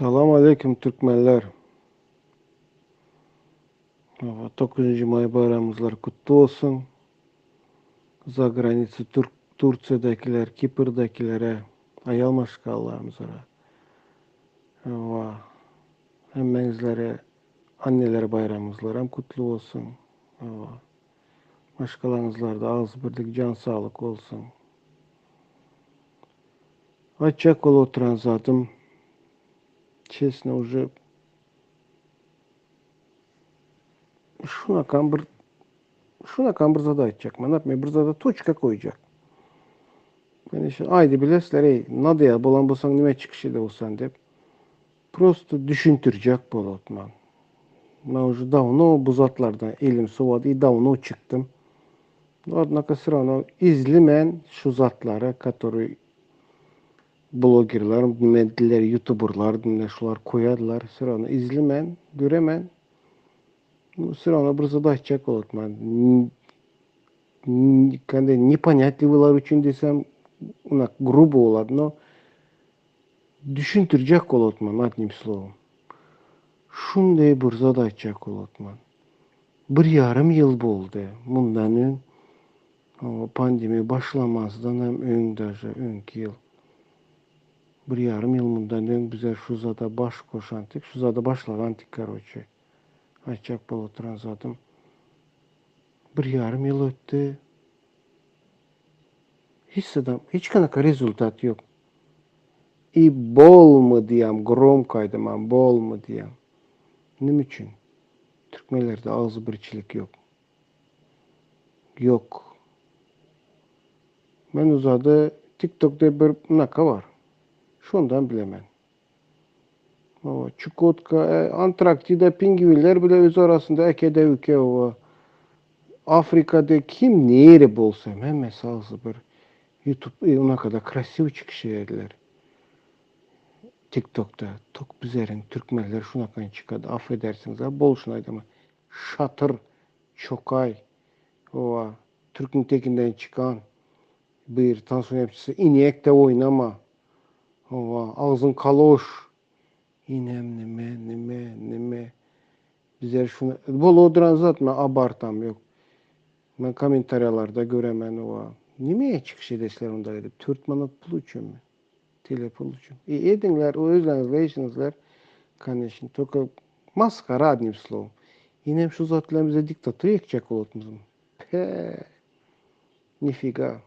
Salam aleyküm Türkmenler. 9. May bayramımızlar kutlu olsun. За границы Turkiya'dakiler, Kipr'dakilere, ayal maşgallarımıza. Hemmenizlere, anneler bayramımızlar hem kutlu olsun. Maşgalarınızlarda ağız birlik, can sağlık olsun. Açacak ol oturan zatım. Честно, уже şuna kan bir zada açacak. Ben yapmayayım, bir zada точка koyacak. Ben işte aydı bilesler, ey, nadı ya, bolan bolsan nime çıkışı da olsan dep. Просто düşüntürecek bolatman. Ben уже давно bu zatlardan elim sovadı, давно çıktım. Однако все равно izlemen şu zatlara, которые blogerlar, mediler, youtuberlar, dinle şular koyarlar. Все равно izlemen, göremen. Все равно bir zada açacak bolatman. Когда непонятливыlar için desem, ona грубо oladı, но düşüntürecek bolatman, одним словом. Şunday bir zada açacak bolatman. Bir yarım yıl boldu. Bundan ön pandemi başlamazdan hem önceki yıl. Bir yarım yıl bundan ön bize şu zada baş koşantık, şu zada başlagantık karoçe. Açacak bol oturan zadım. Bir yarım yıl öttü. Hiç kanaka rezultat yok. İyi bol mu diyem, gromkaydı man, bol mu diyem. Ne için? Türkmenlerde ağzı birçilik yok. Yok. Ben uzadı TikTok'ta bir naka var. Şundan bilemem. Çukotka, Antarktika'da pingvinler bile öz arasında ekede üke o. Afrika'da kim neyre bolsa hemen sağsı bir YouTube ona kadar krasiv çıkışı yerler. TikTok'ta tok bizerin Türkmenler şuna kan çıkadı. Affedersiniz ha bol şunaydı ama şatır, çokay, o Türk'ün tekinden çıkan bir tansiyon yapıcısı inek de oynama. O ağzın kaloş. İnem nime. Bizler şunu bol oduran zatma abartam yok. Ben komentaryalarda göremen o. Nimeye çıkış edesler onda edip Türkmanlık pul için mi? Tele pul için. Edinler o özlenizler kanişin toka maskara adnim slovom. Yine şu zatlar bize diktatör yakacak olutmuzum. Pe, нифига.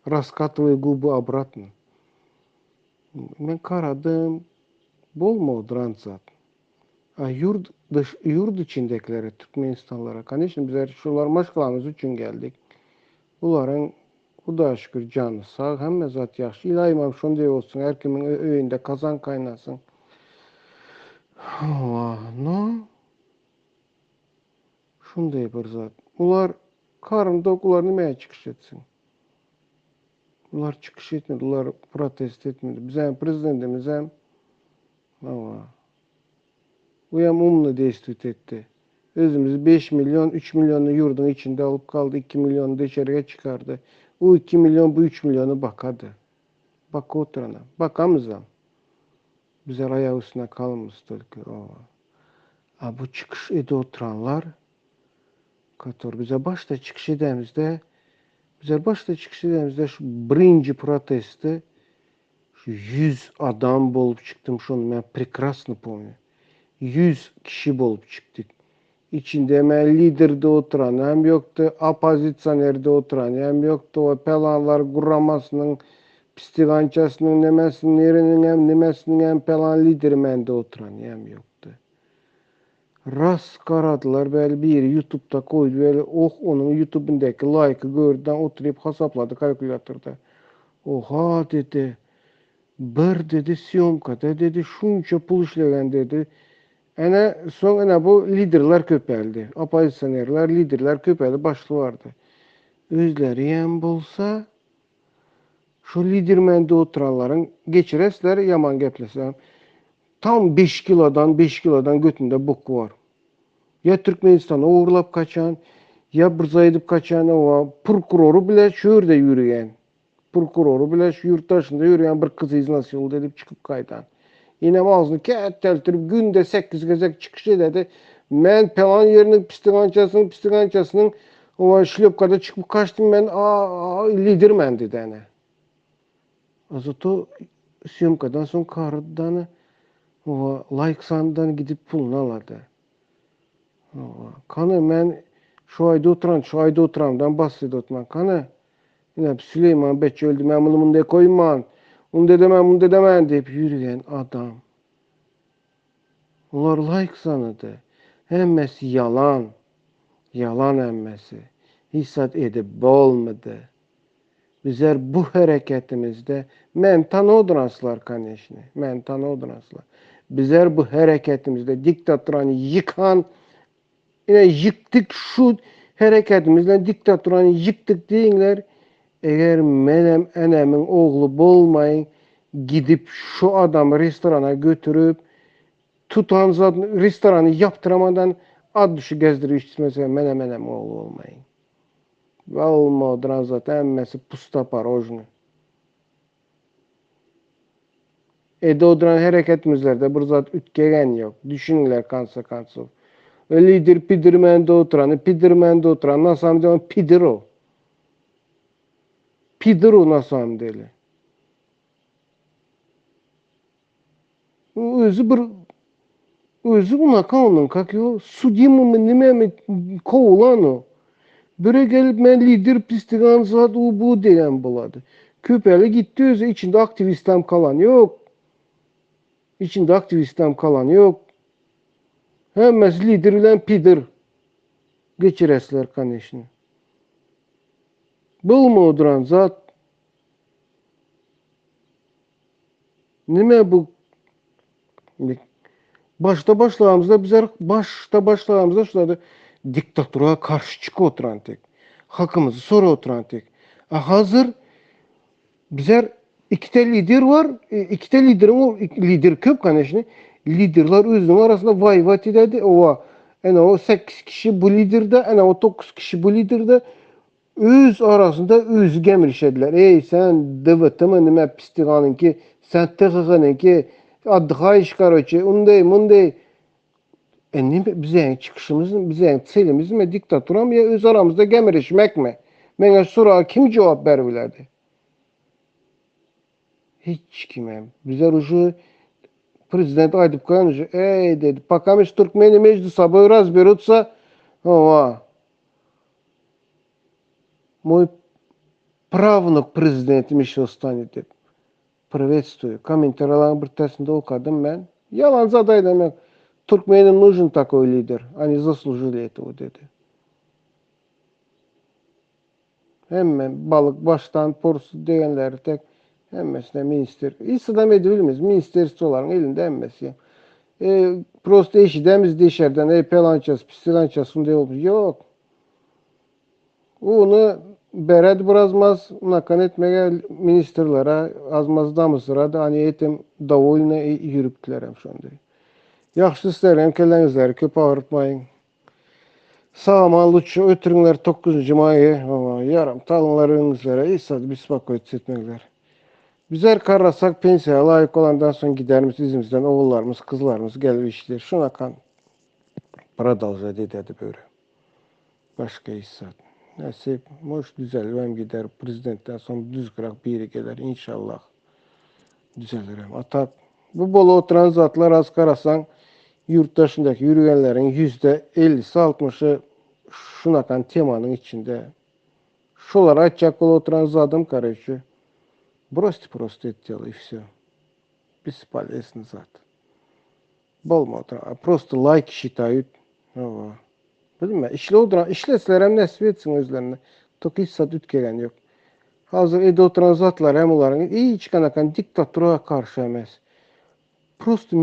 Раскатывай губы обратно. Ben karadım. Bol mu oduran zat? Yurt içindekilere, Türkmenistanlara, kanişin bizler şular maşgalamız için geldik. Bunların Huda şükür canı sağ, hem zat yaxşı. İlahi şunday olsun, her kimin öyünde kazan kaynasın. No, şunday bir zat. Ular karın dokular nimeye çıkış etsin? Ular çıkış etmedi, ular protest etmedi. Bizim prezidentimiz hem uyam umlu destut etti. Özümüzü 5 milyon, 3 milyonu yurdun içinde alıp kaldı. 2 milyonu da içeriye çıkardı. O 2 milyon, bu 3 milyonu bakadı. Bak oturana. Bakamızam. Bize ayağı üstüne kalmış Türkiye. Bu çıkış ede oturanlar, который bize başta çıkış edemizde, şu birinci protesti, şu 100 adam bolup çıktım, şunu ben прекрасно помню. 100 kişi bolup çıktık. İçinde hemen liderde oturan, hem yoktu opozisyonerde oturan, hem yoktu o pelanlar kuramasının, pistigançasının nemesinin, nerinin hem nemesinin hem pelan lideri mende oturan, hem yoktu. Rast karadılar, böyle bir YouTube'da koydu, böyle onun YouTube'undaki like'ı gördüden oturup hesapladı kalkülatörde. Oha dedi, bir dedi siyomkada dedi, şunca pul işlegen dedi. Sonra bu liderler köpeldi. Opozisyonerler, liderler köpeldi, başlı vardı. Özleri yem bolsa, şu lidermende oturanların geçiresler yaman geplesem. Tam 5 kilodan götünde boku var. Ya Türkmenistan'a uğurlap kaçan, ya bırzaydıp kaçan o prokuroru bile şöyle yürüyen. Prokuroru bile şu yurt dışında yürüyen bir kız iznası yolda edip çıkıp kaydan. İnem ağzını kətteltirib günde 8 gezek çıkış ededi. Men falan yerinin pistiğancasının o şlöpkada çıkıp kaçtım ben lider men dedi ene. Azoto syomkadan son karıdan o like sandan gidip pulunu aladı. Kanı men şu ayda oturamdan bahsediyor otman. Kanı yine Süleyman Beç öldü men bunu de koyman. Bunu dedemen deyip yürüyen adam. Onlar like sanıdı. Hemmesi yalan. Yalan emmesi. Hissat edip olmadı. Bizler bu hareketimizde men tanıdıraslar kanişni. Men tanıdıraslar. Bizler bu hareketimizde diktatoranı yıkan yine yıktık şu hareketimizle diktatoranı yıktık deyinler. Eğer menem enemin oğlu bolmayın gidip şu adamı restorana götürüp tutan zaten restoranı yaptıramadan ad dışı gezdirip içmese menem oğlu olmayın. Ve olmadıran zaten emmesi pusta parojnu. Oduran hareketimizlerde bir zat ütkegen yok. Düşünürler kansa. Lider pidirmende oturan nasam diyor pidir o. Pidir o nasam deli. Özü buna kanun kakıyor. Sudimı mı nime mi kovulan o. Böyle gelip ben lider pistigan zat o bu diyen buladı. Köpeğe gitti özü içinde aktivistem kalan yok. İçinde aktivistem kalan yok. Hemmesi liderlen pidir. Geçiresler kanişini. Bulma oduran zat. Nime bu başta başlığımızda şurada diktatura karşı çık oturan tek. Hakkımızı soru oturan tek. Hazır bizler ikide lider var. İkide lider köp kanişini. Liderler özünün arasında vay vati dedi. O 8 kişi bu liderde, o 9 kişi bu liderde öz arasında öz gemirişediler. Ey sen dıvıtımı nime pistiğanın ki, sen tıkıqının ki, addığa işgaroçı, unday. Bize çıkışımız, bize selimiz mi diktatura mı ya öz aramızda gemirişmek mi? Mene soruğa kim cevap verbilerdi? Hiç kime. Bize ucu prezident Aydip Kayan ucu, ey dedi, pakamış Türkmeni meclisa buyraz berutsa, мой правнук президентім еще станет деп. Приветствую. Комментариялардың бір тәсінде оқыдым мен. Yalan задайды мен. Туркменам нужен такой лидер. Они заслужили этого dedi. Hemen balık baştan porsu deyenleri tek hemmesine minister. İslam edebiliriz. Ministerstoların elinde hemmesi. Prosto eşidemiz dışarıdan pelanças, pistilanças yok. Onu bered birazmaz nakan etmeye ministerlere azmazda sırada hani etim davuluna yürüptüler hem şu anda. Yaxşı isterim kellenizleri köp ağırtmayın. Sağman lütfü ötürünler 9. mayı yarım talınlarınızlara İsa'da bir spakoyt etmekler. Bizler karrasak pensiyaya layık olandan sonra giderimiz izimizden oğullarımız, kızlarımız gelip işler. Şuna kan pradalca dedi böyle. Başka İsa'da. Nasip, hoş düzelmem gider. Prezidentten sonra düz kırak biri gelir inşallah. Düzelirim. Atak. Bu bolu oturan zatlar az karasan yurttaşındaki yürüyenlerin %50'si 60'ı şunakan temanın içinde. Şolar açacak bolu oturan zadım karışı. Просто это дело и все. Бесполезно зад. Болма oturan. Просто лайк считают. Bilmem, işletseler hem nesip etsin özlerine. Tok hiç saat ütkelen yok. Hazır evde oturan zatlar hem onların iyi çıkanakan diktatura karşı emez. Prosto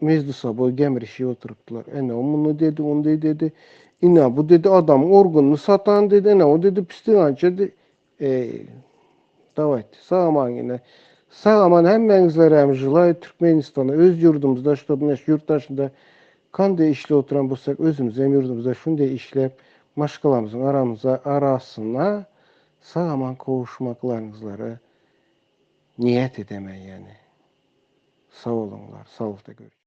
mecdu sabah gemirişi oturuptular. O bunu dedi, onu dedi. Bu dedi adamın organını satan dedi. O dedi pistilança dedi. Davaydı. Sağaman yine. Sağaman hemmenzlere hem jılay Türkmenistan'a öz yurdumuzda, yurttaşında kanday işle oturan bulsak özümüz hem yurdumuzda şunday işlep maşkalamızın arasına sağaman kovuşmaklarınızları niyet edemeyin yani. Sağ olunlar. Sağlıkta görüşürüz.